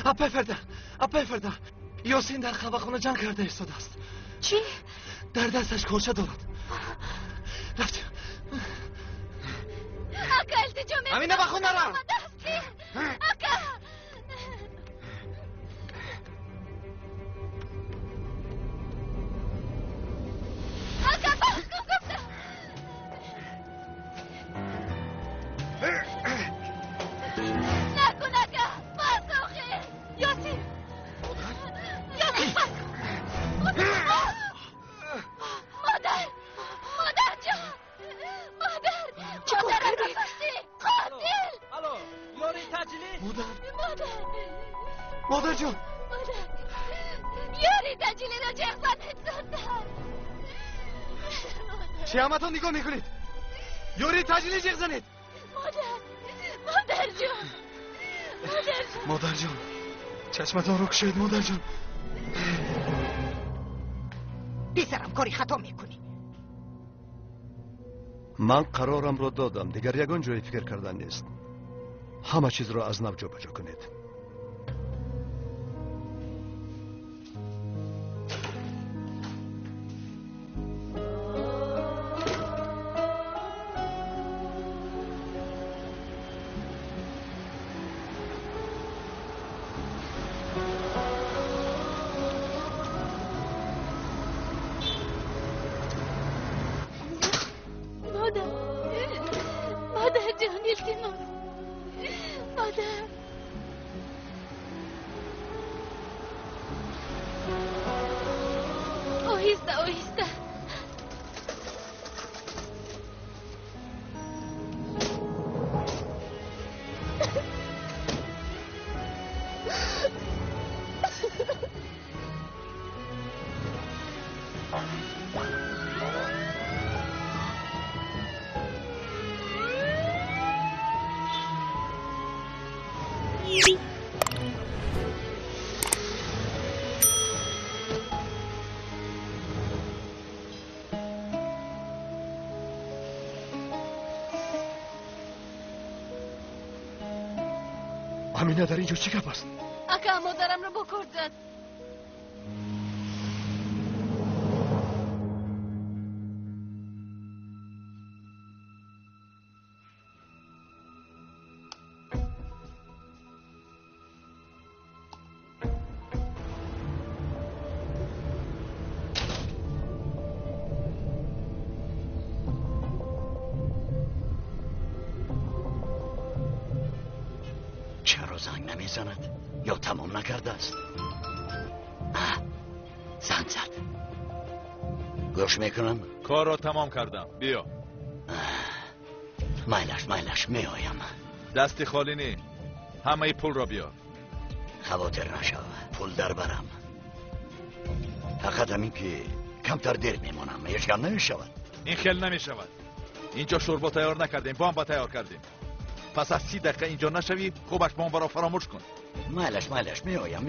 اپای فردا یاسین در خواخونه جنگ کرده ایستاده است. چی؟ در دستش کلشه دارد. رفت. اکا التجا میکنم. امینه بخونه را. اکا. اکا باز کن گفتم. نکن اکا. باز آخه. یاسین. یاسین باز کن. مادر جان. مادر اکا کشتی. قاتل. الو یاری تجلی. مادر جان. یاری تجلی را چه اخوانت دادن. چه همتون نگاه میکنید؟ یاری تجلی جیغ زنید. مادر جان چشمتان رو کشید. مادر جان بیسرم کاری خطا میکنی. من قرارم رو دادم، دیگر یگان جای فکر کردن نیست. همه چیز رو از نو جابجا کنید. مادر جان التماس. مادر آهسته امینه در اینجا چی گپ است؟ اکا مادرم رو بکرد زد. چرا زنگ نمیزند؟ یا تمام نکرده است؟ زنگ زد. گوش میکنم. کار را تمام کردم. بیا. مایلش میایم. دستی خالی نی. همه پول را بیار. خواطر نشو. پول در برم. فقط همین که کمتر دیر میمونم. هیچ کم نمیشود. این خیلی نمیشود. اینجا شوربا تیار نکردیم. بامبا تیار کردیم. پس از 30 دقیقه اینجا نشوی خوبش بامبا را فراموش کن. مایلش میایم.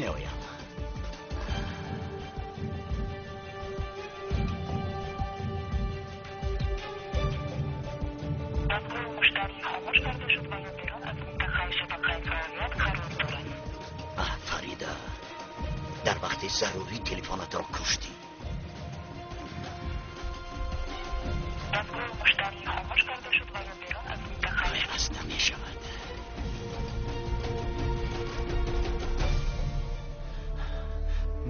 مشتری خاموش کرده شد و یا بیرون از منطقه شبکه فعالیت قرار دارد. فریده در وقت ضروری تلفنت را کشتی. دستگاه مشتری خاموش کرده شد و یا بیرون از منطقه بس نمیشود.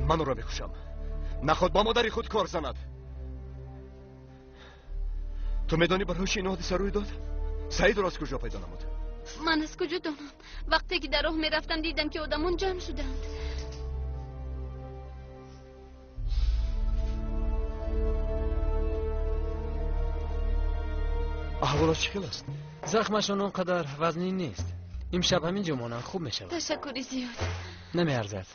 من را میکشم. نخود با مادری خود کار زند. تو میدانی برایش این حادثه روی داد؟ سعید را از کجا پیدا نمود؟ من از کجا دانم؟ وقتی که در راه میرفتم دیدم که آدمان جمع شدند. احوالش چی است؟ زخمشون اونقدر وزنی نیست. امشب همینجا مانن خوب میشود. تشکری زیاد. نمیارزد.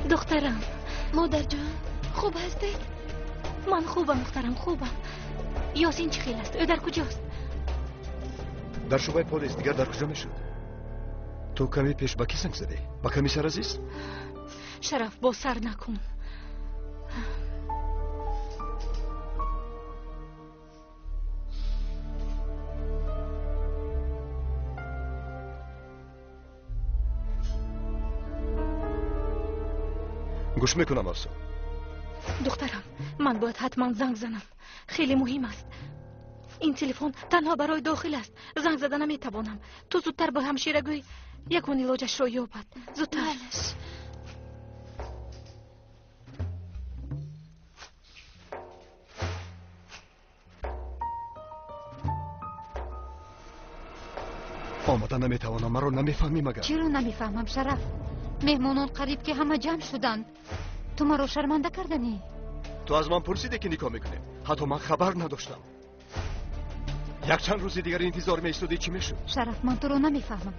دخترم، مادر جان خوب هستید؟ من خوبم دخترم، خوبم. یاسین چی خیل است؟ او در کجاست؟ در شعبه پلیس. دیگر در کجا میشد؟ تو کمی پیش با کی زنگ زدی؟ با کمیسر عزیز؟ شرف با سر نکن. گوش میکنم آرزو. دخترم من باید حتما زنگ زنم. خیلی مهم است. این تلفن تنها برای داخل است. زنگ زدن نمیتوانم. تو زودتر با همشیره گوی یکون علاجش را یابد. زودتر. آمدن نمیتوانم. مرا نمیفهمی مگر؟ چرا نمیفهمم شرف؟ مهمانان قریب که همه جمع شدند. تو مرا شرمنده کردنی. تو از من پرسیدی که نکاح میکنیم. حتی من خبر نداشتم. یک چند روز دیگر انتظار میستودی چی میشد؟ شرف من تو رو نمیفهمم.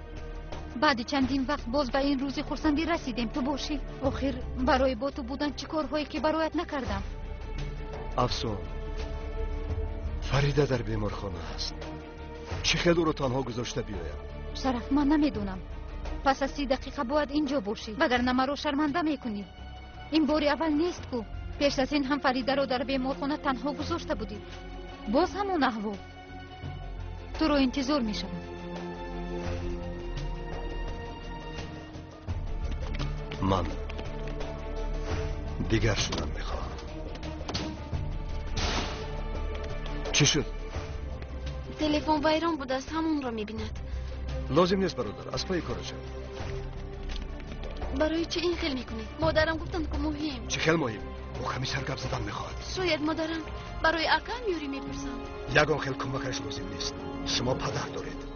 بعد چندین وقت باز به این روز خرسندی رسیدیم تو باشی. آخر برای با تو بودن چه کارهایی که برایت نکردم. افسون فریده در بیمارخانه است. چه خیلی او رو تنها گذاشته بیایم؟ شرف من نمیدونم. پس از 30 دقیقه باید اینجا باشی وگرنه مرا شرمنده میکنی. این باری اول نیست کو. پیش از این هم فریده رو در بیمارخانه تنها گذاشته بودی. باز همون احوال. تو رو انتظار میشم. من دیگر شدن میخواهم. چی شد؟ تلفن ویران بود است. همون را میبیند. لازم نیست برادر. از پای کارش. برای چه این خیل میکنی؟ مادرم گفتند که مهم. چه خیلی مهم؟ او کمیسر گپ زدن میخواد. شاید مادرم برای اکا میوری میپرسند. یگان خیلی کمکش لازم نیست. شما پدر دارید.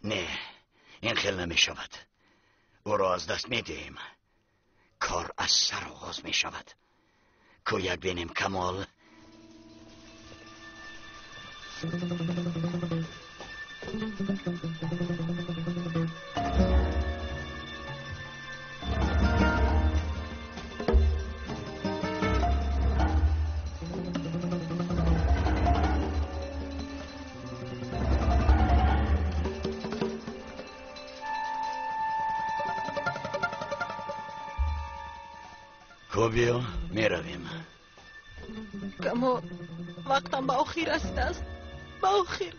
نه این خیلی نمیشود. او را از دست میدهیم. کار از سر آغاز میشود. کو یک بینیم کمال. بیا میرویم. کما وقتم به آخر رسیده است. به آخر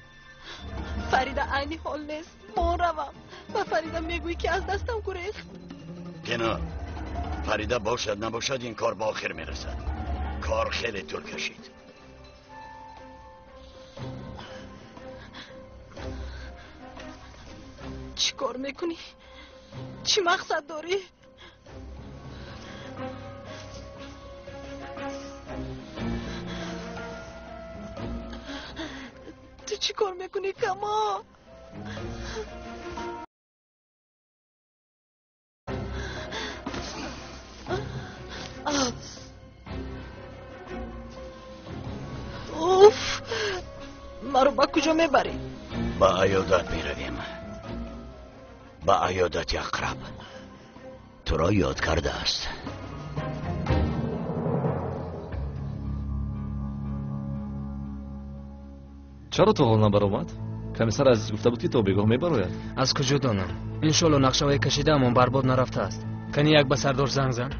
فریده عینی حال نیست. ما روم و فریده میگویی که از دستم گریخت. کنار فریده باشد نباشد این کار به آخر میرسد. کار خیلی طول کشید. چی کار میکنی؟ چی مقصد داری؟ تو چی کار میکنی کما؟ اوف مرو با کجا میبری؟ با عیادت میرویم. با عیادت اقرب. تو را یاد کرده است. چرا تو حال نبرآمد؟ کمیسر عزیز گفته بود که تا بگاه میبراید. از کجا دانم؟ انشالله نقشه‌های کشیده اما برباد نرفته است. کنی یک به سردار زنگ زن.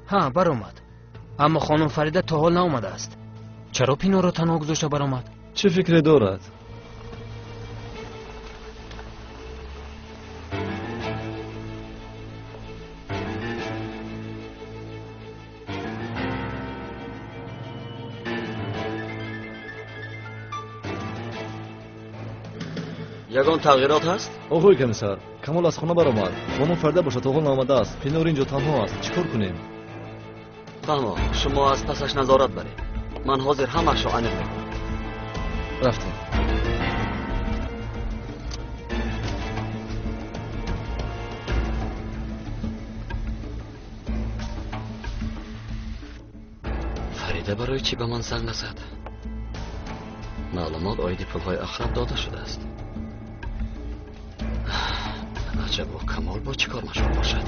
ها برآمد. اما خانم فریده تا حال نآمده است. چرا پینو را تنها گذاشته برآمد؟ چه فکری دارد؟ یگان تغییرات هست؟ آقای کمیسر کمال از خانه برآمد. خانم فریده باشد تا حال نآمده است. پینور اینجا تنها است. چیکار کنیم؟ تمام شما از پسش نظارت برید. من حاضر همش را عنق میکنم. رفتیم. فریده برای چی به من زنگ زد؟ معلومات آیدی پولهای اخرب داده شده است. عجب و کمال با چی کار مشغول باشد؟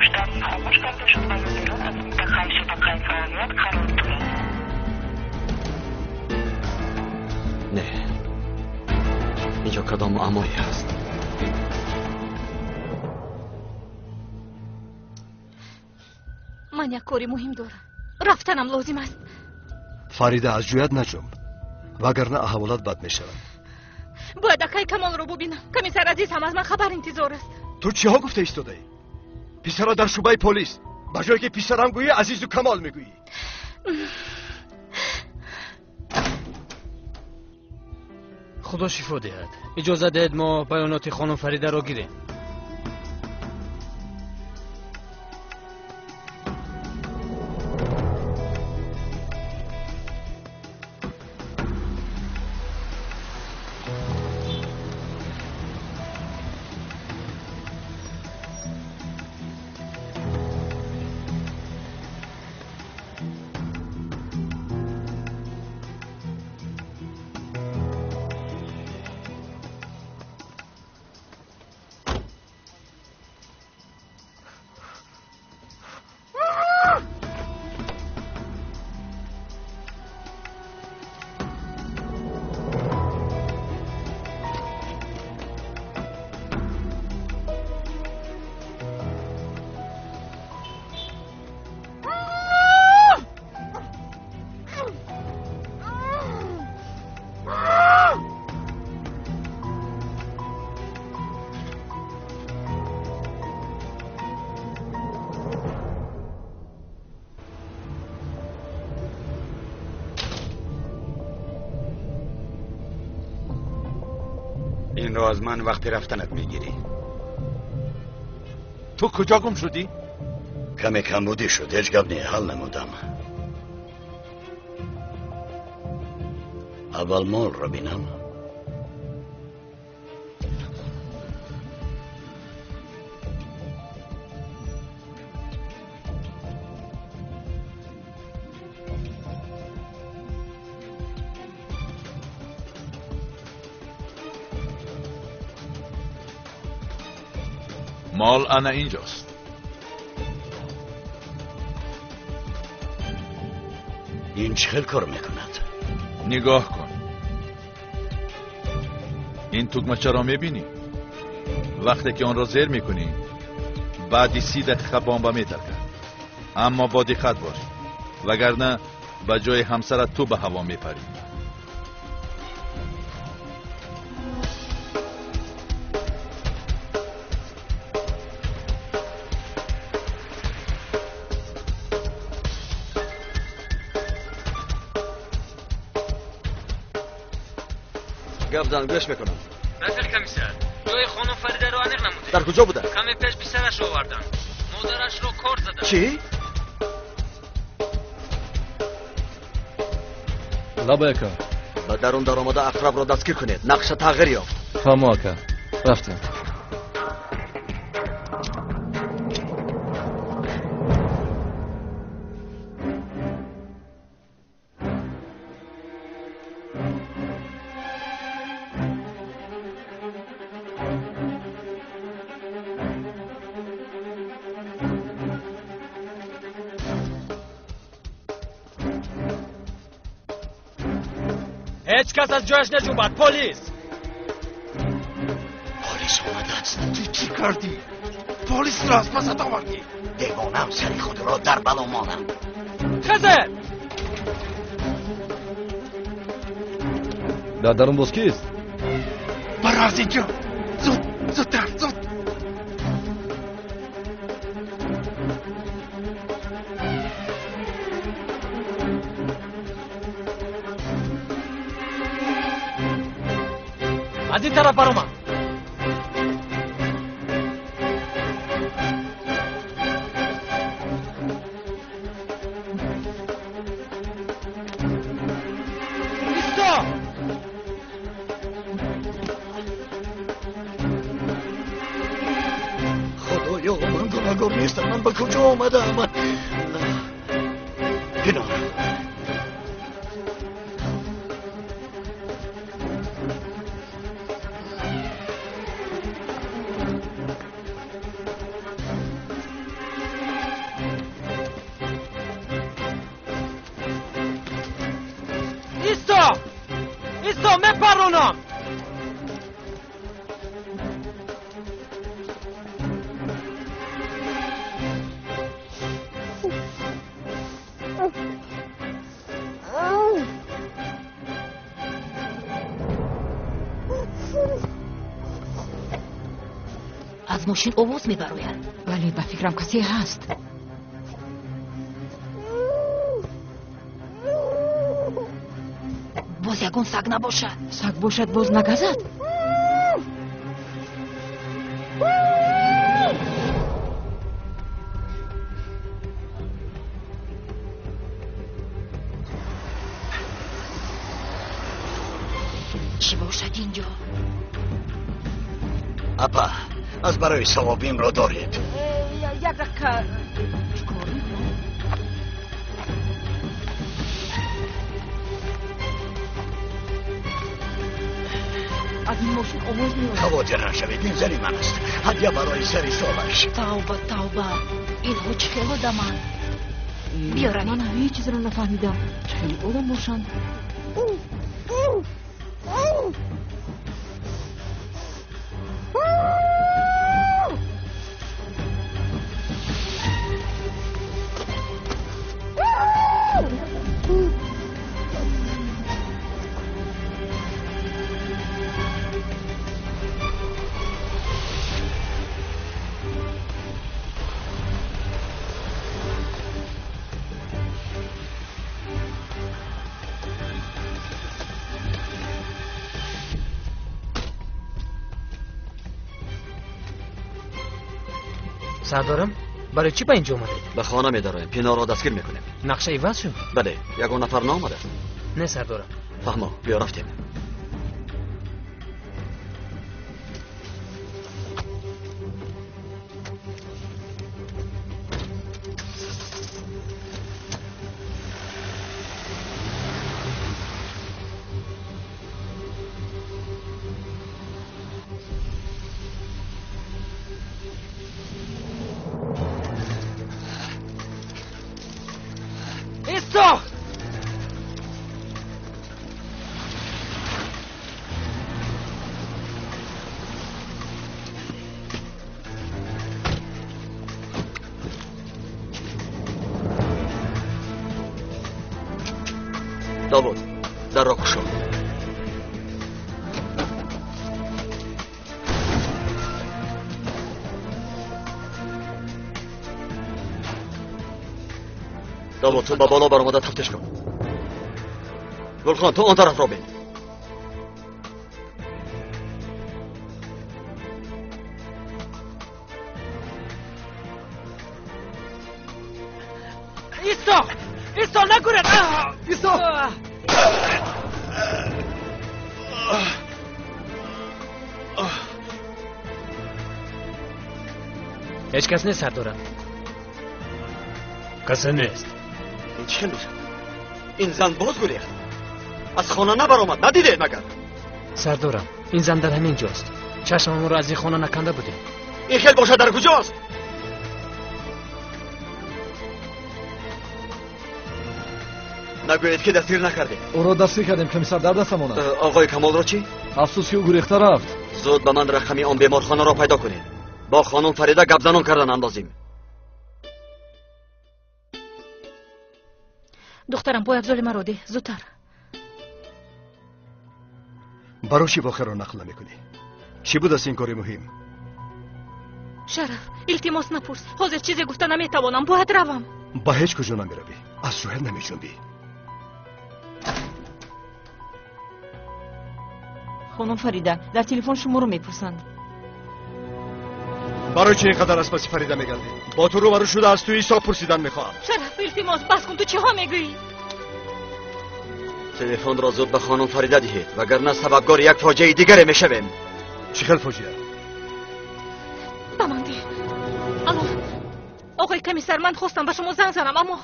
مشتری خاموش خاموش کرده شد و مدیران از منتقل شبکه فعالیت قرار دارند. نه، اینجا کدام معمایی هست؟ من یک کاری مهم دارم. رفتنم لازم است. فریده از جویت نجنب وگرنه احوالات بد می شود. باید اکای کمال رو ببینم. کمیسر عزیز هم از من خبر انتظار است. تو چی ها گفته ایستاده ای؟ پسرا در شعبه پلیس به جایی که پسرم گویی عزیز و کمال میگویی. خدا شفا دهد. اجازه دهید ما بیانات خانم فریده را گیریم. این را از من وقتی رفتنت میگیری. تو کجا گم شدی؟ کمی کمبودی شد، هیچ گپ نه، حل نمودم. اول مال را بینم. مال انا اینجاست. این چه کار میکند؟ نگاه کن. این تگمچه را میبینی؟ وقتی که آن را زیر میکنی بعدی 30 دقیقه بمب میترکد. اما با دقت باش وگرنه به جای همسرت تو به هوا میپری. گپ زن گوش میکنم. رفیق کمیسر، جای خانم فریده رو انیق نموده. در کجا بوده؟ کمی پیش پسرش رو آوردن. مادرش رو کار زدن. چی؟ لبایکا به درون در آمده اقرب را دستگیر کنید. نقش تغییر یافت. فهماکا رفتیم. هیچ کس از جایش نجنبد. پلیس آمده است. تو چی کردی؟ پلیس را از پست آوردی؟ دیوانم سری خود را در بلا مانم. خزر در درون باز کیست؟ برو از اینجا. زودتر زود. از این طرف برو من. خدایا من گناهکار نیستم. من به کجا آمدم؟ کنار آقا میپرونم. از ماشین آواز میبروید. ولی به فکرم کسی هست. باز یکون سگ نباشد. سگ باشد باز نگزد. چی باشد اینجا؟ اپا از برای ثوابیم را دارید. یک دقیقه چکار میکنم؟ از این ماشین آواز میاد. خواطر نشوید، این زنی من است. هدیه برای سر سالش. توبه توبه، این ها چه خیلی آدمان؟ بیارن من هیچ چیز رو نفهمیدم. چه خیلی آدم باشند. سردارم برای چی به اینجا اومدید؟ به خانه می‌داریم. پینا را دستگیر میکنیم. نقشه عوض شد؟ بله، یگان نفر نامده. نه سردارم. فهمو، بیا رفتیم. ایستا! داوود، در را گشا. داوود، تو به بالا برآمده تفتیش کن. گلخان، تو آن طرف را بین. ایستا! ایستا نگورد! ایستا! هیچ کس نیست سردارم. کسی نیست. این چه میشد؟ این زن باز گریخت. از خانه نبرآمد. ندیده مگر؟ سردارم این زن در همین جاست. چشمم رو از این خانه نکنده بودیم. این خیل باشد در کجاست؟ نگویید که دستگیر نکردیم. او را دستگیر کردیم کمیسر در دستمان است. آقای کمال را چی؟ افسوس که او گریخته رفت. زود به من رقمی آن بیمارخانه را پیدا کنید. با خانم فریده گپ زنان کردن اندازیم. دخترم باید زول مرا ده زودتر. برای چی واقعا را نقل نمیکنی؟ چی بود از این کاری مهم؟ شرف التماس نپرس. حاضر چیزی گفته نمیتوانم. باید روم. با هیچ کجا نمیروی. از سوهل نمیجنبی. خانم فریده در تلفن شما رو میپرسند. برای چی اینقدر از پس فریده میگردی؟ با تو رو برو شده از توی حساب پرسیدن میخواهم. شرف التماس بس کن. تو چی ها میگویی؟ تلفن را زود به خانم فریده دهید وگرنه سببگار یک فاجعه دیگری میشویم. چه خیل فاجعه؟ به من ده. الو آقای کمیسر، من خواستم به شما زنگ زنم اما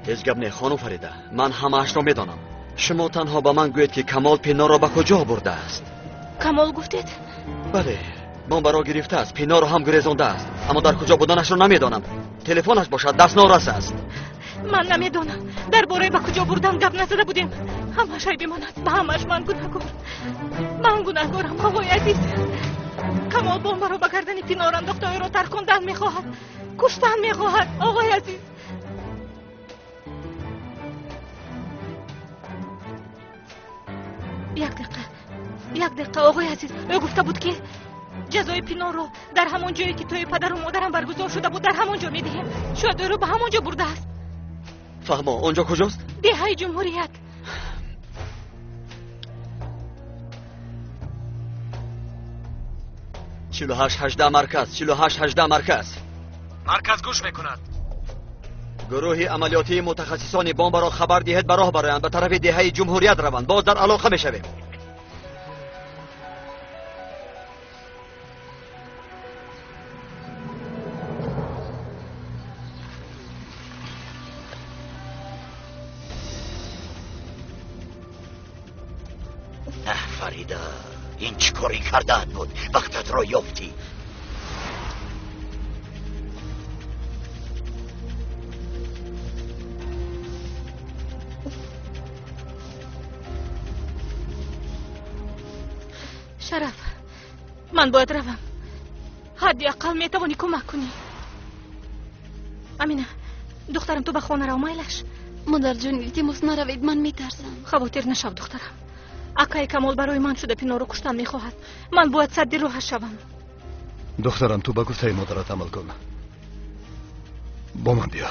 هیچ گپ نه خانم فریده. من همه‌اش را میدانم. شما تنها به من گویید که کمال پینا را به کجا برده است. کمال گفتید؟ بله، بمب را گرفته است. پینا را هم گریزانده است، اما در کجا بودنش را نمیدانم. تلفنش باشد دست نارس است. من نمیدانم. درباره به کجا بردن گپ نزده بودیم. همش عیب من است. به همش من گناهکارم آقای عزیز. کمال بمب را به گردن پینار انداخته او را ترکاندن میخواهد، کشتن میخواهد. آقای عزیز یک دقیقه آقای عزیز. او گفته بود که جزای پینار را در همان جایی که توی پدر و مادرم برگزار شده بود در همان جا میدهیم. شاید او را به همان جا برده است. فهما اونجا کجاست؟ دهه جمهوریت. 48-18 مرکز 48-18 مرکز مرکز گوش میکند. گروه عملیاتی متخصصان بمب را خبر دهید به راه برایند به طرف دهه جمهوریت روند. باز در علاقه میشویم. فریدا این چی کاری کردن بود وقتت را یافتی؟ شرف من باید روم. حداقل میتوانی کمک کنی. امینه دخترم تو به خانه رو مایلش. مادر جون التماس نروید، من میترسم. خواطر نشو دخترم. اکای کمال برای من شده پینار رو کشتن میخواهد. من باید صد روحش شوم. دخترم تو به گفته مادرت عمل کن. با من بیا.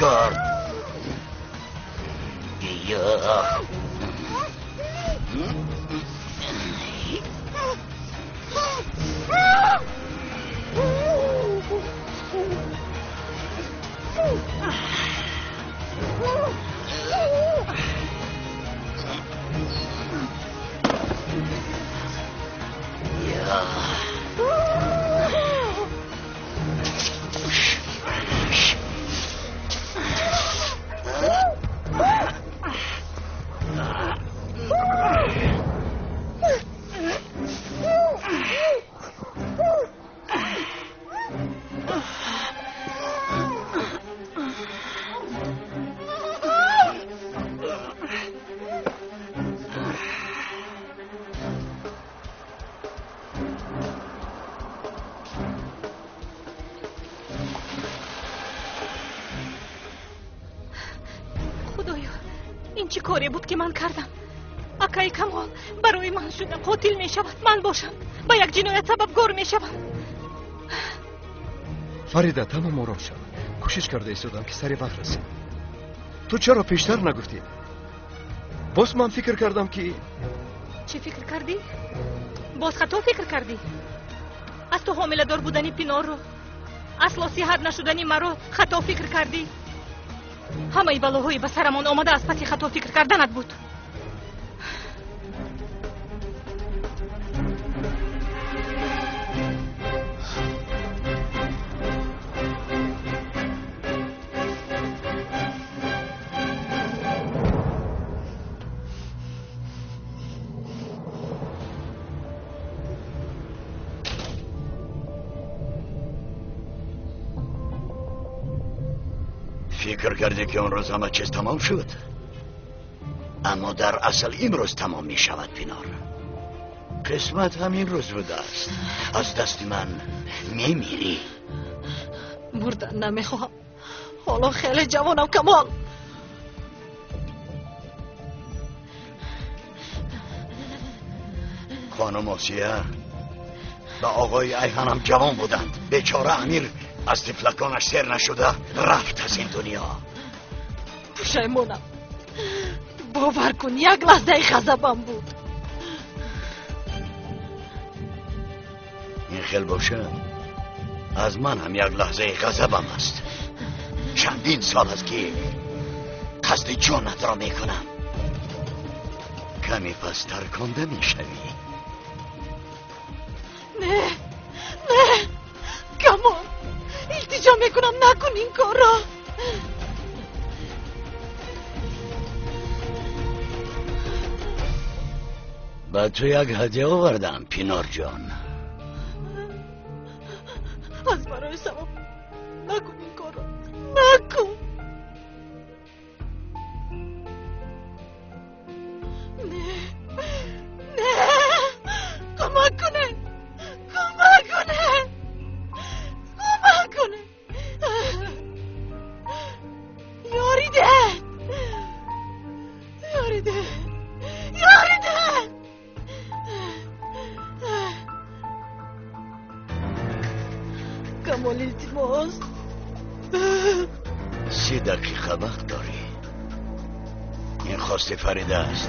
کرد. بیا. این چه کاری بود که من کردم؟ اکای کمال برای من شده قاتل می شود. من باشم با یک جنایت سببگار می شود. فریده تمام آرام شو. کوشش کرده ایستادم که سری وقت رسید. تو چرا پیشتر نگفتی؟ باز من فکر کردم که چی فکر کردی؟ باز خطا فکر کردی؟ از تو حامله دار بودنی پینار رو، اصلا صحت نشدنی مرا خطا فکر کردی؟ همه بلاهای به سرمان آمده از پس خطا فکر کردنت بود. فکر کرده که اون روز همه چیز تمام شد، اما در اصل این روز تمام می شود. پینار، قسمت همین روز بوده است. از دست من می میری. مردن نمیخواهم. حالا خیلی جوانم کمال. خانم آسیه و آقای ایهانم جوان بودند. بیچاره امیر از طفلکانش سیر نشده رفت از این دنیا. پشیمانم. باور کن یک لحظه غضبم بود. این خیل باشه، از من هم یک لحظه غضبم است. چندین سال است که قصد جانت را میکنم. کمی پس ترکنده میشوی. نه کمان، التجا میکنم نکن این کار را. با تو یک هدیه آوردم پینار جان. از برای ثواب نکن این کار را. نکن. نه کمک کنه. یاری ده. کمال التماس 3 دقیقه وقت داری. این خواست فریده است.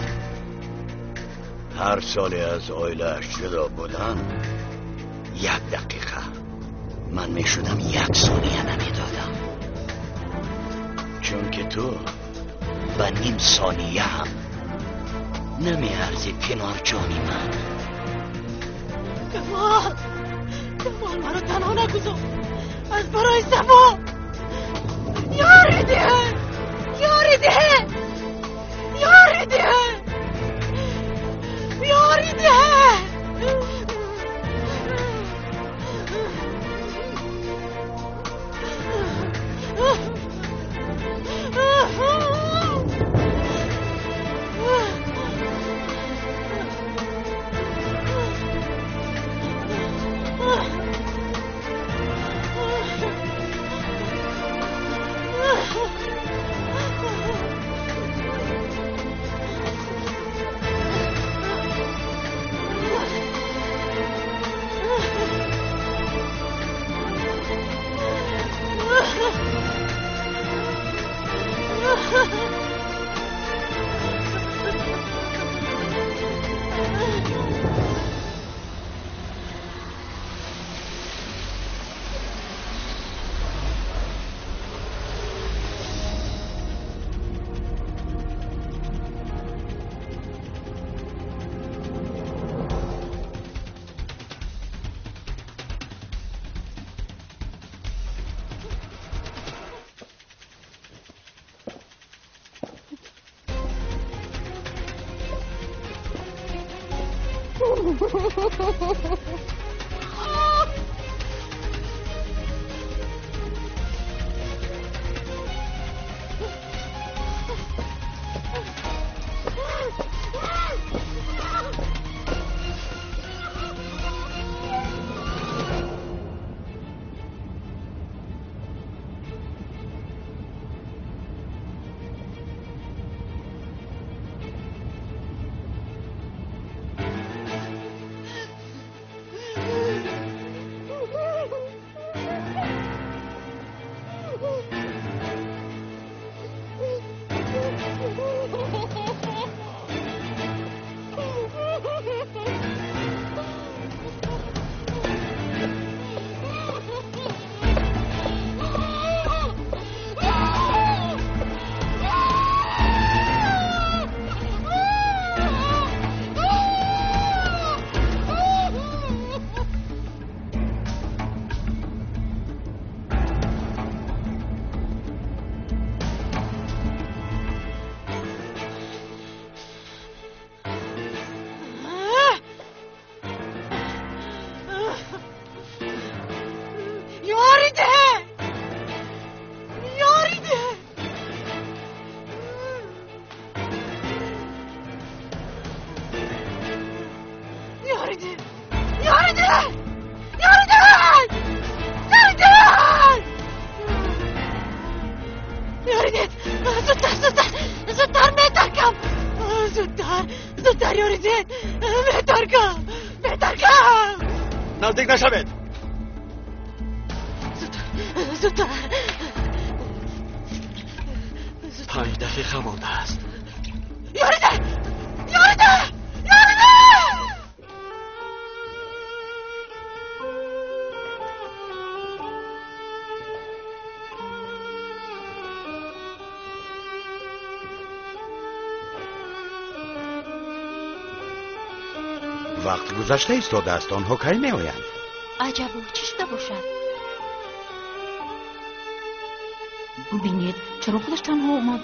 هر سالی از عائله‌اش جدا بودن 1 دقیقه. من میشدم 1 ثانیه نمیدادم، چون که تو و نیم ثانیه هم نمیارزی پینار جانی من. کمال مرا تنها نگذار. از برای ثواب یاری ده. زودتر یاریدین بهتر کن نزدیک نشوید زودتر 5 دقیقه مانده است یاریده وقت گذشته ایستاده است آنها کی میآیند؟ عجبا چی شده باشد؟ بینید چرا خودش تنها اومد؟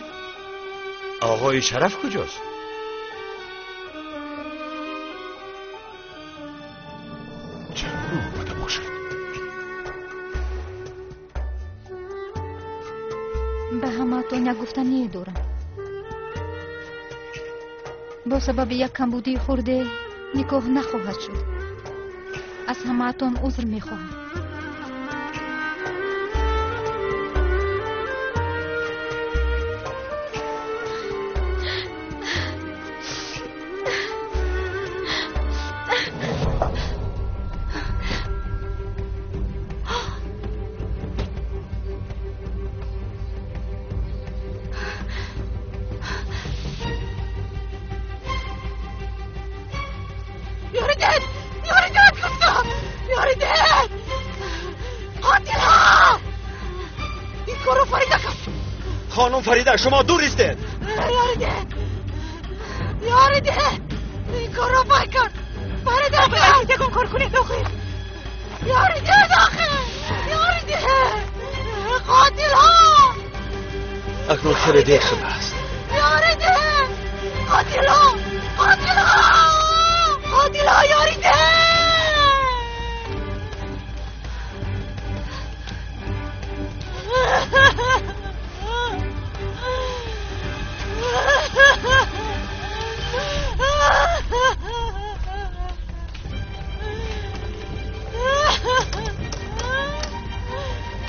آقای شرف کجاست؟ چرا اومده باشد؟ به همه تو نگفتنی دارم. با سبب یک کمبودی خورده نکاح نخواهد شد. از همه‌تان عذر میخواهم. خانم فریده شما دور ایستید. یاریده این کار را بکن. فریده باید یکم کار کنید داخل. یاریده داخل. یاریده قاتل ها. اکنون خیلی دیر شده است. یاریده قاتل ها یاریده.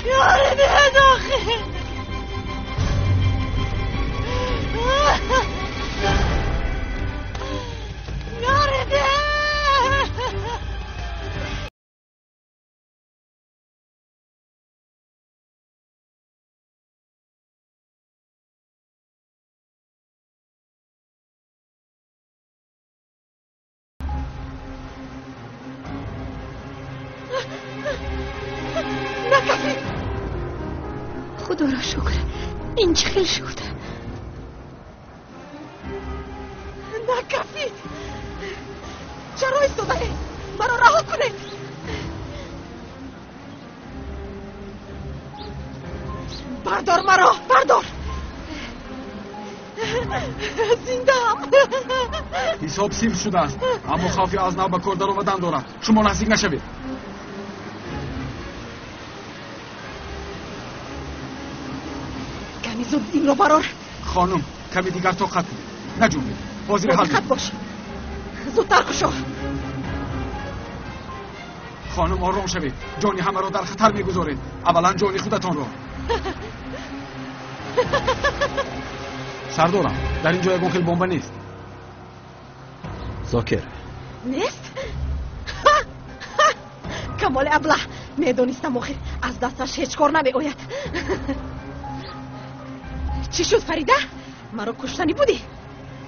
یاریده داخل. یاریده نکفی. خدا را شکر این چه خیل شد. نکفی چرا ایستاده؟ مرا رها کنید. بردار مرا بردار. زنده هم حساب سیم شده است، اما خوفی از نو به کار در آمدن دارد. شما نزدیک نشوید. کمی زود این رو برار. خانم کمی دیگر طاقت کنید. نجنبید. حاضر حل دقت باش. زودتر شو. خانم آرام شوید. جان همه را در خطر میگذارید. اولا جان خودتان را. سردارم در اینجا یگان خیلی بمب نیست. زاکر نیست؟ کمال ابله میدونستم آخر از دستش هیچ کار نمیآید. چی شد فریده؟ مرا کشتنی بودی؟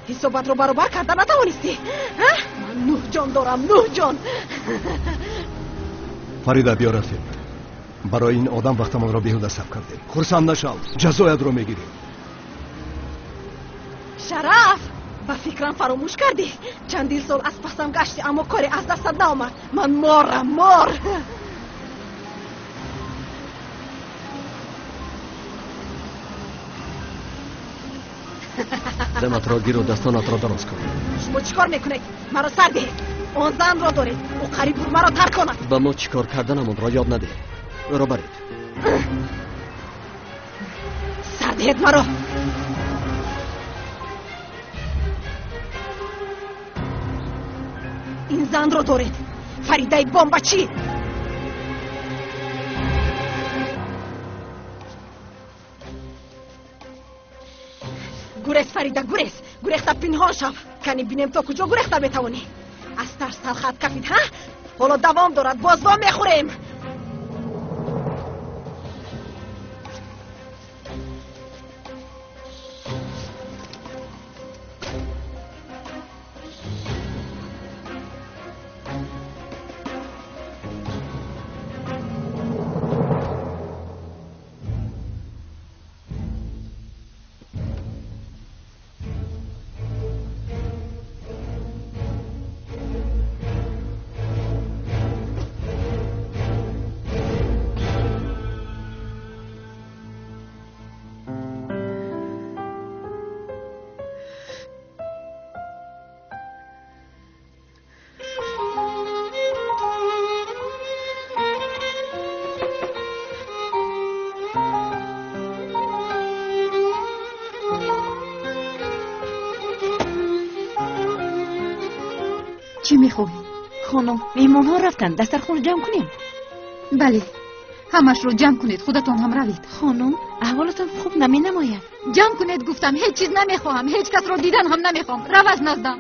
حسابت رو برابر کردن نتوانستی؟ من 9 جان دارم، 9 جان. فریده بیا رفیق، برای این آدم وقتمان را بیهوده صرف کردیم. خرسند نشو، جزایت رو میگیریم. شرف با فکرم فراموش کردی. چندین سال از پسم گشتی اما کاری از دستت نآمد. من مار. دمت را گیر و دستانت را دراز کن. شما چیکار میکنید؟ مرا سر دهید. آن زن را دارید. او قریب بود مرا ترک کند. با ما چیکار کردنمون را یاد نده. او را برید. سر دهید مرا. این زن را دارید. فریده بمبچی. گریز فریده گریز تا پنهان شو. کنی بینم تا کجا گریخته بتوانی. از ترس تلخت کفید ها؟ حالا دوام دارد. باز با میخوریم. چی میخوای؟ خانم میمون ها رفتن. دسترخوان جمع کنیم؟ بله همش رو جمع کنید. خودتون هم روید. خانم احوالتان خوب نمی نماید. جمع کنید گفتم. هیچ چیز نمیخواهم. هیچ کس رو دیدن هم نمیخوام. رو از نزدم.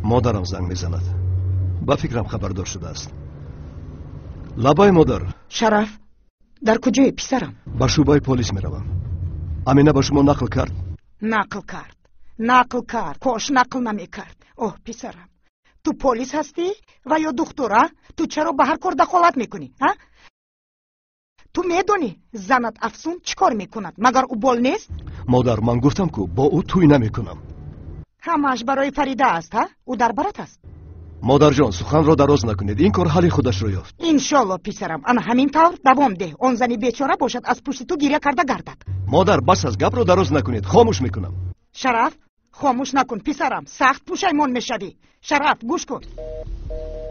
مادرم زنگ میزند. با فکرم خبردار شده است. لبای مادر. شرف در کجای پسرم؟ با شعبه پلیس میروم. امینه با شما نقل کرد؟ نقل کرد. کاش نقل نمیکرد. اوه پسرم تو پلیس هستی و یا دکتر؟ تو چرا به هر کار دخالت میکنی؟ تو میدونی زنت افسون چیکار میکند مگر او بول نیست؟ مادر من گفتم که با او توی نمیکنم. همش برای فریده است ها؟ او در برات است. مادر جان سخن را دراز نکنید. این کار حل خودش را یافت. انشالله پسرم. آن همین طور دوام ده. آن زنی بیچاره باشد از پشت تو گریه کرده گردد. مادر بس از گپ را دراز نکنید. خاموش میکنم. شرف خاموش نکن پسرم. سخت پشیمان میشوی. شرف گوش کن.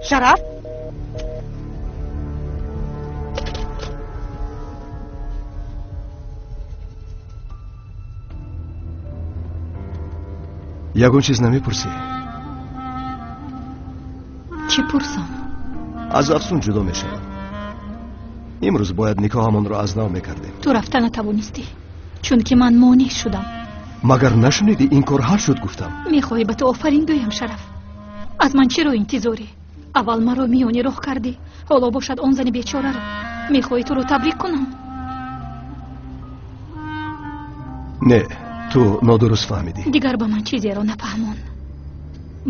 شرف یگون چیز نمیپرسی؟ چی پرسم؟ از افسون جدا میشم. امروز باید نکاحمان را از نو میکردیم. تو رفتن نتوانستی چون که من مانع شدم. مگر نشنیدی این کار حل شد گفتم؟ میخوای به تو آفرین گویم شرف؟ از من چرا انتظاری؟ اول مرا میانی راه کردی. حالا باشد آن زن بیچاره را. میخوای تو رو تبریک کنم؟ نه تو نادرست فهمیدی. دیگر با من چیزی را نفهمون.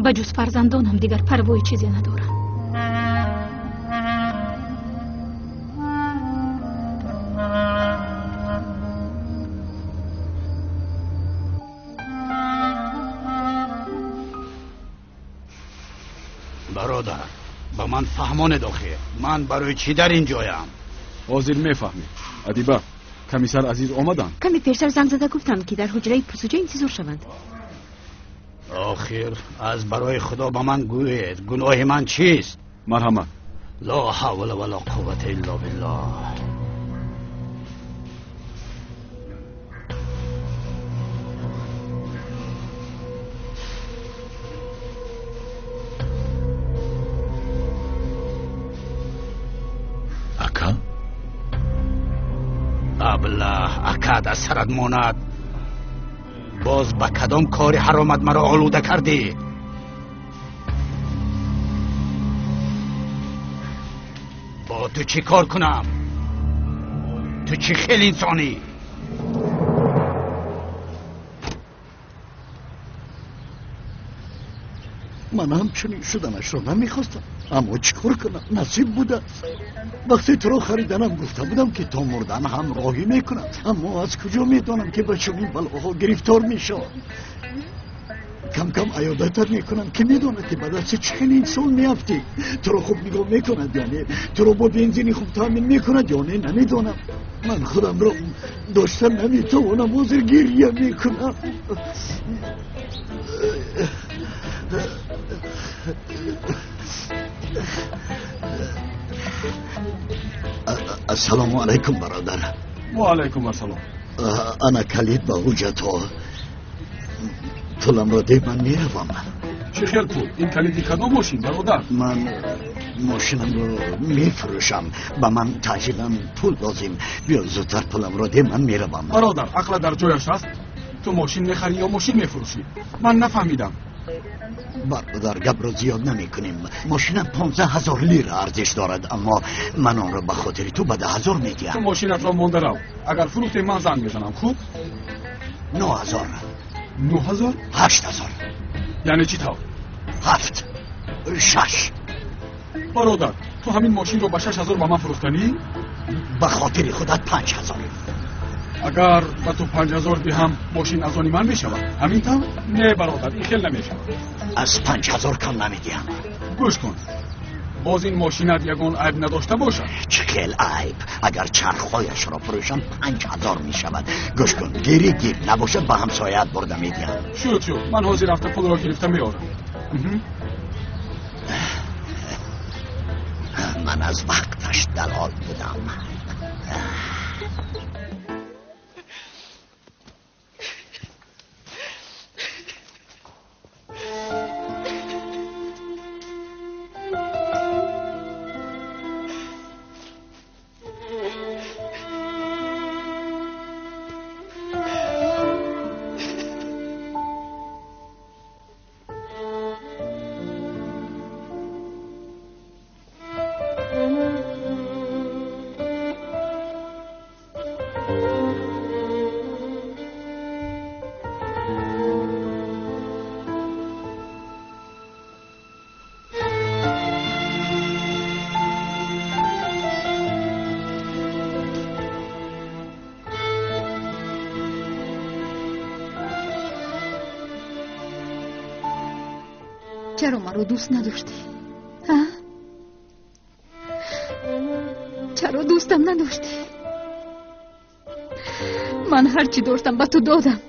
بجز فرزندانم دیگر پروای چیزی ندارم. برادر با من فهمانه داخل من برای چی در این جایم؟ حاضر میفهمی ادیبه کمیسر عزیز آمدن کمی پیشتر زنگ زده گفتم که در حجره پرسجو انتظار شوند. آخر از برای خدا با من گوید گناه من چیست؟ مرحمت. لا حول ولا قوة الا بالله. اکا؟ ابله اکا در سرت ماند. باز با کدام کاری حرامت مرا آلوده کردی؟ با تو چی کار کنم؟ تو چی خیلی انسانی؟ من همچنین شدنش را نمیخواستم اما چیکار کنم نصیب بوده. وقتی تو را خریدنم گفته بودم که تا مردن هم راهی میکنم اما از کجا میدانم که به چنین بلاها گرفتار میشم. کم کم عیادتت میکنم که میداند که به دست چنین سال میافتی. تو را خوب نگاه میکند یعنی تو را با بنزینی خوب تامین میکند یعنی نمیدانم. من خودم را داشتن نمیتوانم حاضر گریه میکنم. السلام علیکم برادر. و علیکم السلام. انا کلید با حجتا پولم را ده من میروم. چه خیل پول؟ این کلیدی کدام ماشین برادر؟ من ماشینم رو میفروشم با من تعجیلا پول لازم. بیا زودتر پولم را ده من میروم. برادر عقل در جایش است؟ تو ماشین میخری یا ماشین میفروشی؟ من نفهمیدم. برادر گپ رو زیاد نمی کنیم. ماشینم 15,000 لیره ارزش دارد اما من آن را به خاطر تو به 10,000 میدیم. تو ماشینت را مانده رو. اگر فروخته من زنگ میزنم. خوب 9,000. 9,000 8,000. یعنی چی طور؟ 7 6. برادر تو همین ماشین رو به 6,000 با من فروختنی؟ به خاطر خودت 5,000. اگر به تو 5,000 دهم ماشین از آنی من میشود همین طور؟ نه برادر این خیل نمیشود. از 5,000 کم نمیدیم. گوش کن باز این ماشینت یگان عیب نداشته باشد. چه خیل عیب؟ اگر چرخهایش را فروشم 5,000 میشود. گوش کن گیری گیر نباشد به همسایت برده میدیم. شد من حاضر رفته پول را گرفته میارم. من از وقتش دلال بودم. چرا ما رو دوست نداشتی؟ ها؟ چرا دوستم نداشتی؟ من هرچی داشتم به تو دادم.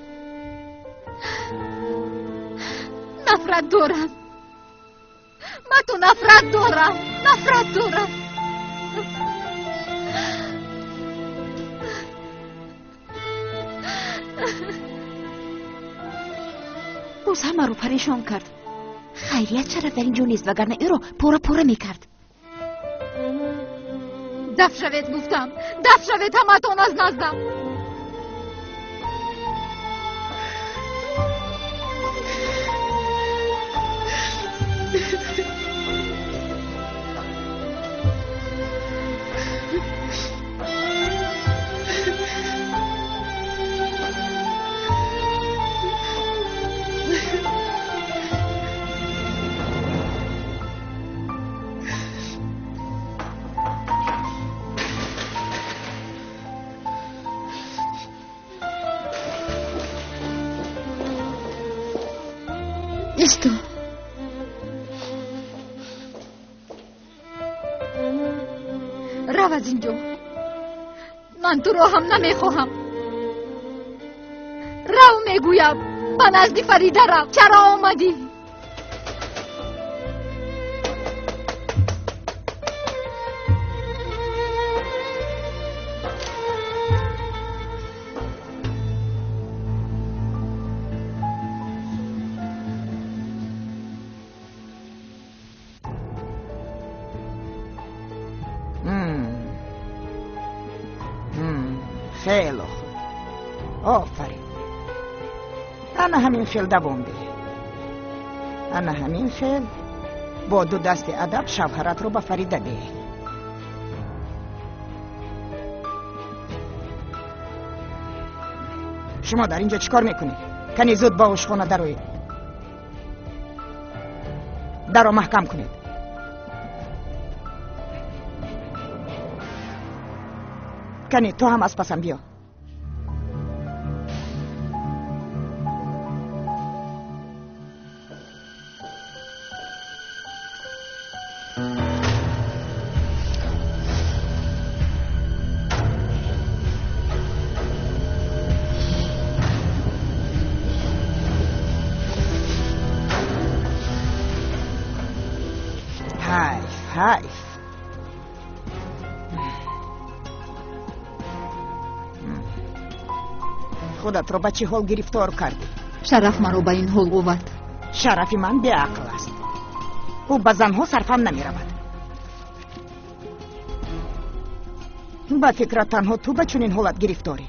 نفرت دارم. من تو نفرت دارم. نفرت دارم. باز همه رو پریشان کرد. خیریت چرا در اینجا نیست وگرنه ای رو پوره میکرد. دفع شوید گفتم. دفع شوید همتون از نزدم. برو از اینجا. من تو رو هم نمیخواهم. رو میگویم من نزد فریده رو. چرا آمدی؟ خیلی خوب. آفرین. انا همین خیل دوام ده. انا همین خیل با دو دست ادب شوهرت رو به فریده ده. شما در اینجا چیکار میکنید؟ کنی زود با آشخانه دروید. در رو محکم کنید. کنی تو هم از پسم بیا. حیف. خودت رو به چه حال گرفتار کردی؟ شرف من رو به این حال آورد. شرف من بی عقل است. او به زنها صرفم نمی رود. به فکر تنها تو به چنین حالت گرفتاری.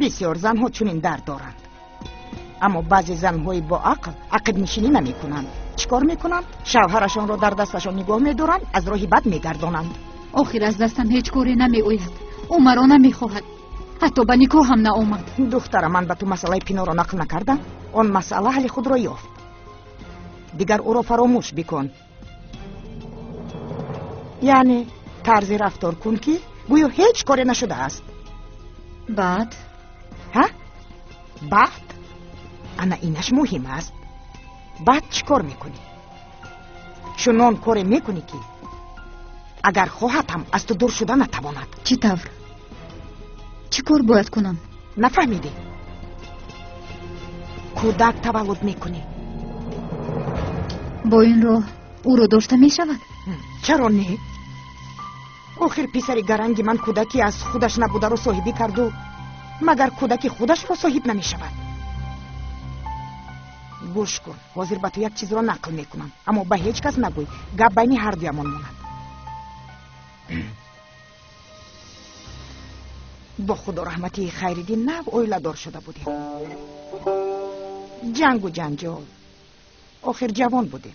بسیار زنها چنین درد دارند. اما بعضی زنهای با عقل نشینی نمی کنند. چیکار میکنند؟ شوهرشان را در دستشان نگاه میدارند، از راهی بد میگردانند. آخر از دستم هیچ کاری نمی آید. او مرا نمیخواهد. حتی به نکاح هم نآمد. دختر من به تو مسئله پینا را نقل نکردم. آن مسئله حل خود را یافت. دیگر او را فراموش بکن. یعنی طرز رفتار کن که گویا هیچ کاری نشده است. بعد؟ ها؟ بعد؟ انا اینش مهم است. بعد چی کار میکنی؟ چنان کار میکنی که اگر خواهدم از تو دور شده نتواند. چی طور؟ چی کار باید کنم؟ نفهمیدی؟ کودک تولد میکنی. با این راه او رو داشته میشود؟ چرا نه؟ آخر پسر گرنگ من کودکی از خودش نبوده رو صاحبی کرد و مگر کودکی خودش رو صاحب نمیشود؟ گوش کن، حاضر به تو یک چیز را نقل میکنم، اما به هیچ کس نگوی. گپ بین هر دویمان ماند. با خدا رحمتی خیریدین نه اویله دار شده بودیم. جنگ و جنجال. آخر جوان بودیم.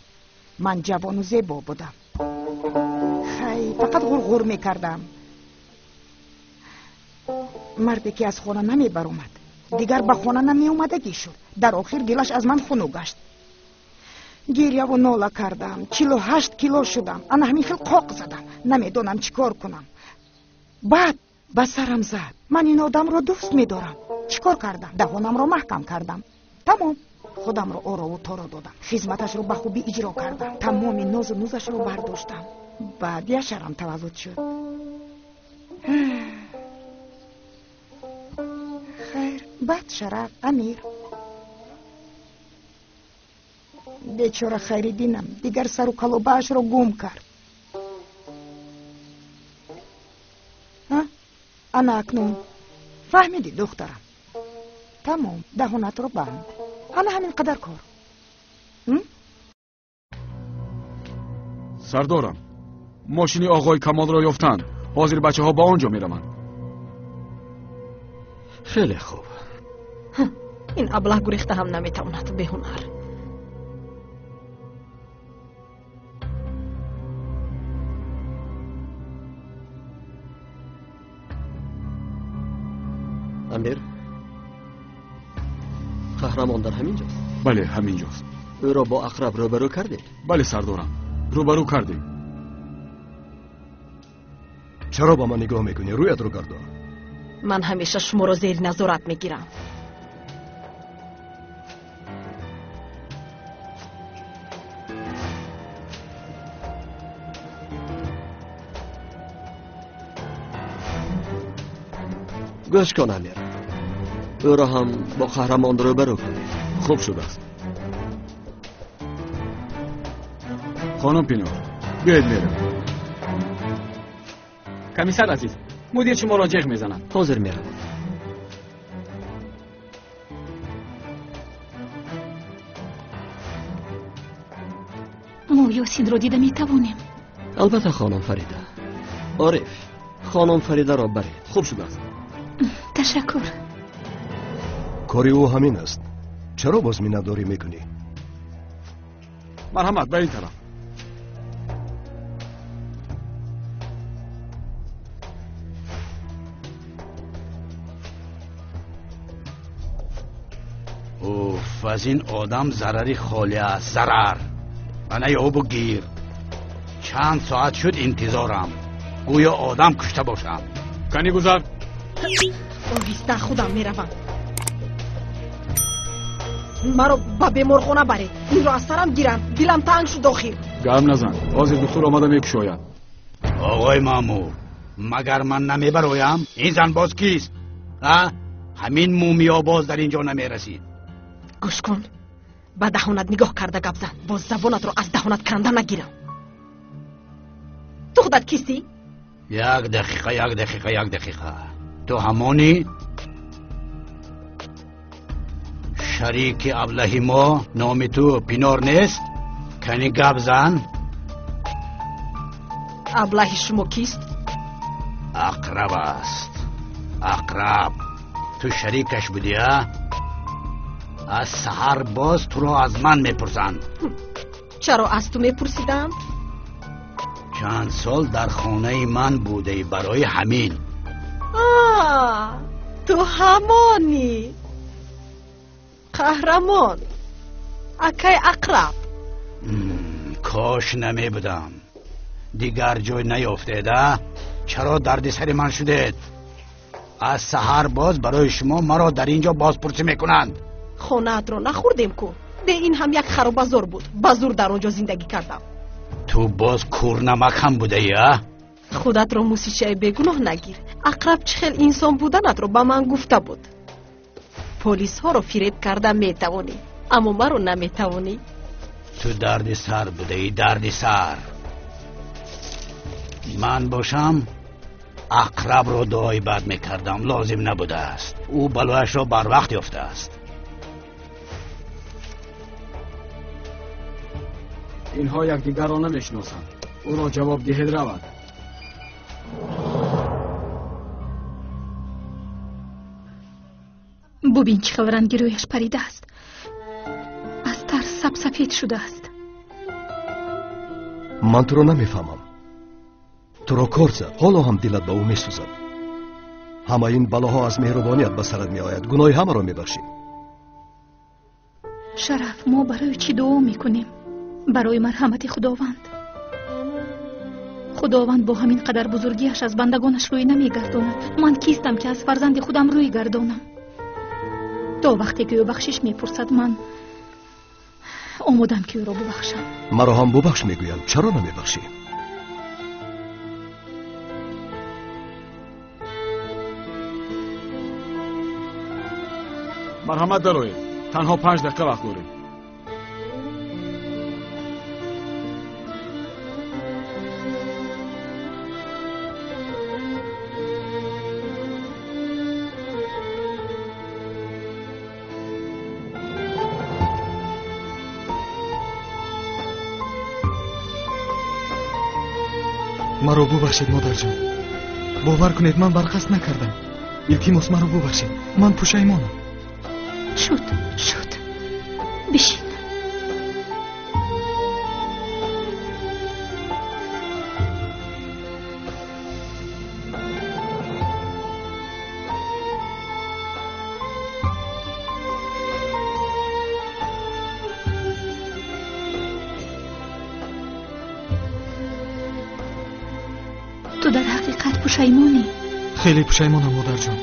من جوان و زیبا بودم. فقط غرغر میکردم. مردی که از خانه نمی برآمد دیگر به خانه نمی اومدگی شد. در آخر دلش از من خونو گشت. گریه و ناله کردم. 48 کیلو شدم. انا همین خیلی قاق زدم. نمیدونم چیکار کنم. بعد به سرم زد. من این آدم رو دوست میدارم. چیکار کردم؟ دهانم رو محکم کردم. تمام. خودم رو آرا و تارا دادم. خدمتش رو به خوبی اجرا کردم. تمام ناز و نوزش رو برداشتم. بعد یه شرم تولد شد. خیر، بعد شرف امیر. بیچاره خیریدینم دیگر سر و کلوبه‌اش رو گم کرد. انا اکنون فهمیدی دخترم؟ تمام، دهانت رو بند. حالا همین قدر کار. سردارم، ماشین آقای کمال را یافتند. حاضر بچه ها با آنجا می روند. خیلی خوب. این ابله گریخته هم نمیتواند به هنر. امیر، قهرمان در همینجاست. بله همینجاست. او را با عقرب روبرو کردید؟ بله سردارم، روبرو کردیم. چرا با من نگاه میکنی؟ رویت رو گردان. من همیشه شما را زیر نظارت میگیرم. گوش کن امیر، او را هم با قهرمان روبرو کنید. خوب شده است. خانم پینو بیاید میرم. کمیسر عزیز، مدیر چی مراجعه میزنن؟ حاضر میرم. ما یاسین رو دیده میتوانیم؟ البته خانم فریده. عارف، خانم فریده را برید. خوب شده است. تشکر. کاری او همین است. چرا باز مینه‌داری میکنی؟ مرحمت به این طرف. اوف، از این آدم ضرری خالی است. ضرر منه او بگیر. چند ساعت شد انتظارم، گویا آدم کشته باشم. کنی گذار. آهسته خودم میروم. مرا به بیمارخانه برید. این را از سرم گیرم. دلم تنگ شد آخر. گرم نزن، حاضر دکتر آمده میکشاید. آقای مامور، مگر من نمیبرایم؟ این زن باز کیست؟ همین مومیا باز در اینجا نمیرسید. گوش کن، به دهانت نگاه کرده گپ زن. باز زبانت را از دهانت کنده نگیرم. تو خودت کیستی؟ یک دقیقه. تو همانی؟ شریک ابله ما نام تو پینار نیست؟ کنی گپ زن. ابله شما کیست؟ اقرب است. اقرب تو شریکش بودی ها؟ از سحر باز تو را از من میپرسند. چرا از تو میپرسیدم؟ چند سال در خانه من بوده، برای همین. تو همانی قهرمان اکای اقرب. کاش نمی بودم. دیگر جای نیافتیده. چرا درد سر من شدید؟ از سحر باز برای شما مرا در اینجا بازپرسی میکنند. خانه‌ات رو نخوردیم کو. ده این هم یک خرابازار بود. بازور در اونجا زندگی کردم. تو باز کورنمک هم بوده یا؟ خودت رو موسیچه بگناه نگیر. اقرب چه خیل انسان بودنت رو به من گفته بود. پلیس ها رو فریب کرده میتوانی، اما من رو نمیتوانی. تو درد سر بوده ای، درد سر. من باشم اقرب رو دعای بد میکردم، لازم نبوده است. او بلویش رو بر وقت یافته است. اینها یکدیگر را نمیشناسند. او را جواب دهید رود. ببین چه رنگی رویش پریده است. از ترس سفید شده است. من تو رو نمیفهمم. تو رو کار زد، حالا هم دلت به او میسوزد. همه این بلاها از مهربانیت به سرت می آید. گناه همه را میبخشی. شرف، ما برای چی دعا میکنیم؟ برای مرحمت خداوند. خداوند با همین قدر بزرگیش از بندگانش روی نمیگرداند. من کیستم که از فرزند خودم روی گردانم؟ تا وقتی که او بخشش میپرسد من آمادم که او را ببخشم. مرا هم ببخش میگویم، چرا نمیبخشی؟ مرحمت دارید. تنها 5 دقیقه وقت داریم. مرا ببخشید مادر جان. باور کنید من بر قصد نکردم. التماس مرا ببخشید. من پشیمانم. شد بشین. تو در حقیقت پشیمانی؟ خیلی پشیمانم مادر جان.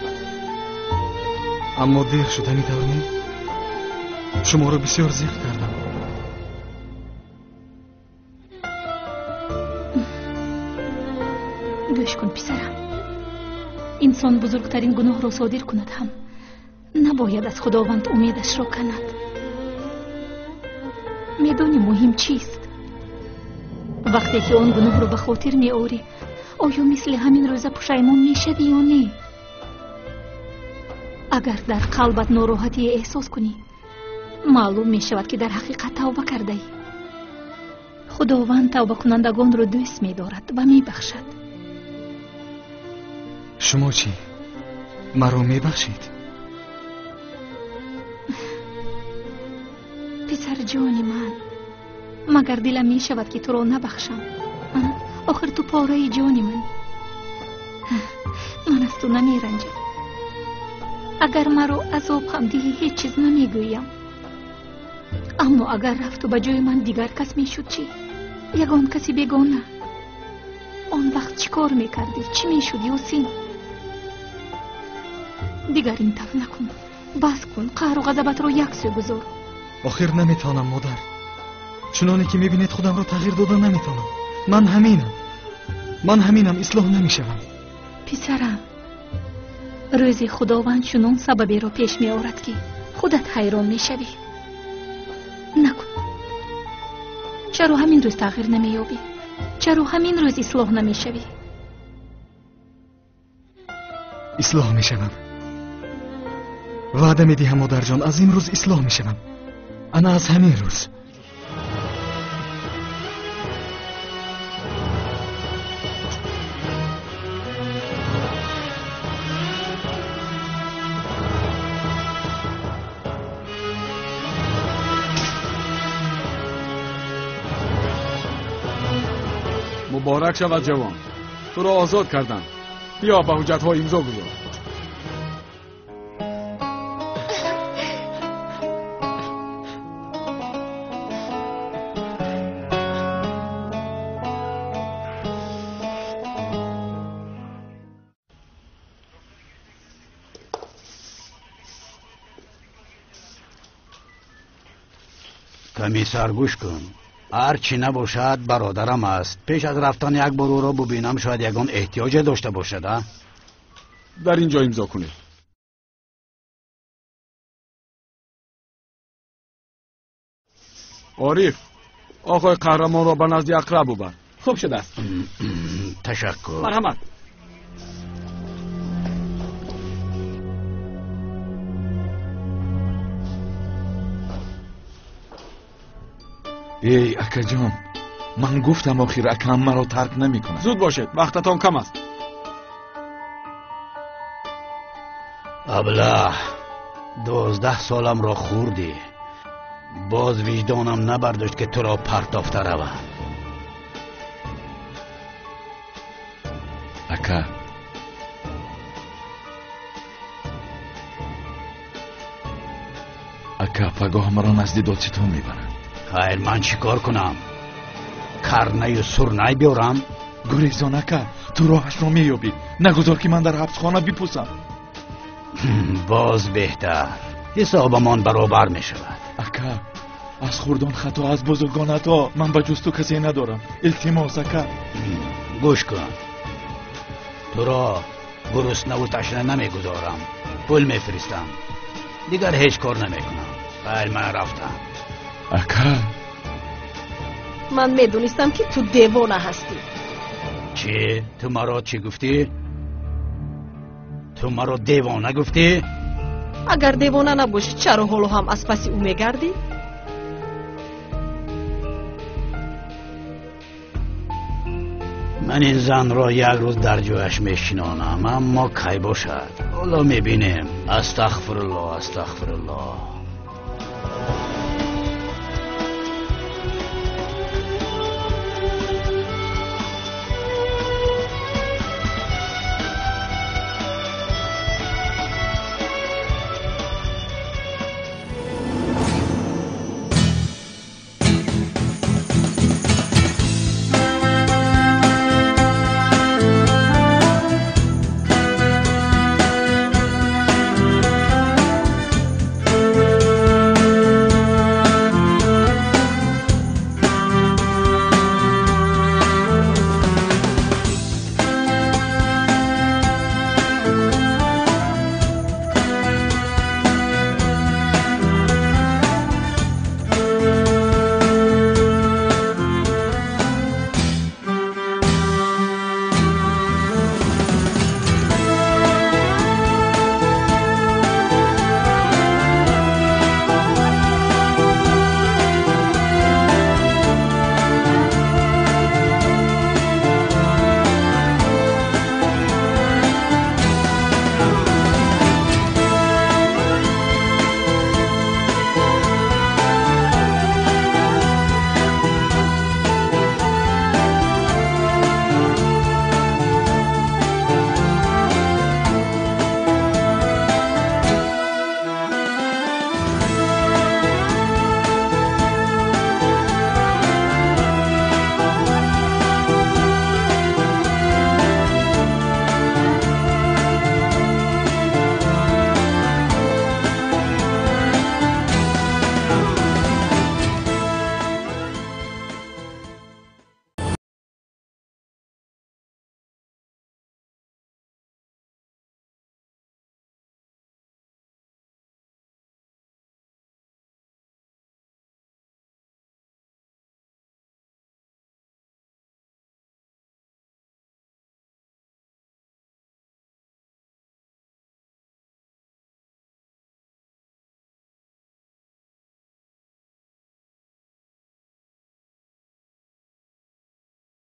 اما دیر شده می‌دانی؟ شما را بسیار زیق کردم. گوش کن پسرم. انسان بزرگترین گناه را صادر کند هم نباید از خداوند امیدش را کند. میدانی مهم چیست؟ وقتی که آن گناه را به خاطر می آوری آیا مثل همین روز پشیمان می شوی یا نه؟ اگر در قلبت ناراحتی احساس کنی معلوم می شود که در حقیقت توبه کرده ای. خداوند توبه کنندگان را دوست می دارد و می بخشد. شما چی؟ مرا می بخشید؟ پسر جان من، مگر دلم می شود که تو را نبخشم؟ آخر تو پاره جان من از تو نمی رنجم. اگر مرا عذاب هم دهی هیچ چیز نمی گویم. اما اگر رفت و به جای من دیگر کس می شد چی؟ یگان کسی بیگانه. آن وقت چی کار می کردی؟ چی می شد یاسین؟ دیگر این طور نکن. بس کن. قهر و غضبت را یک سو گذار. آخر نمیتونم مادر. چنانی که میبینید خودم را تغییر دادن نمیتونم. من همینم. اصلاح نمیشم. پسرم، روزی خداوند چنان سببی را پیش می آورد که خودت حیران می شوی. نکن. چرا همین روز تغییر نمی یابی؟ چرا همین روز اصلاح نمی شوی؟ اصلاح می شوم. وعده می دهم مادر جان، از این روز اصلاح می شوم. انا از همین روز. مبارک شود جوان، تو را آزاد کردم. بیا به حجت‌ها امضا گذار. کمیسر گوش کن. هر چی نباشد برادرم است. پیش از رفتن یک بار او را ببینم، شاید یگان احتیاج داشته باشد. در اینجا امضا کنید. عارف، آقای قهرمان را به نزد اقرب ببر. خوب شده است. تشکر. مرحمت. ای اکا جان، من گفتم آخر اکام مرا ترک نمی کنه. زود باشید، وقتتان کم است. ابله 12 سالم را خوردی. باز وجدانم نبرداشت که تو را پرتافته روم. اکا پگاه مرا نزد دادستان میبرن. خیر، من چی کار کنم؟ کرنه و سرنه بیارم؟ گریزان اکا، تو راهش را مییابی. نگذار که من در حبسخانه بپوسم. باز بهتر. حسابمان برابر می شود. اکا، از خوردان خطا از بزرگان تا من به جز تو کسی ندارم. التماس اکا. گوش کن، تو را گرسنه و تشنه نمیگذارم. پول میفرستم. دیگر هیچ کار نمیکنم. خیر، من رفتم. اکا، من میدونستم که تو دیوانه هستی. چی؟ تو مرا چی گفتی؟ تو مرا دیوانه گفتی؟ اگر دیوانه نباشی چرا حالا هم از پس او میگردی؟ من این زن را یک روز در جایش میشنانم، اما کی باشد؟ حالا میبینیم. استغفرالله.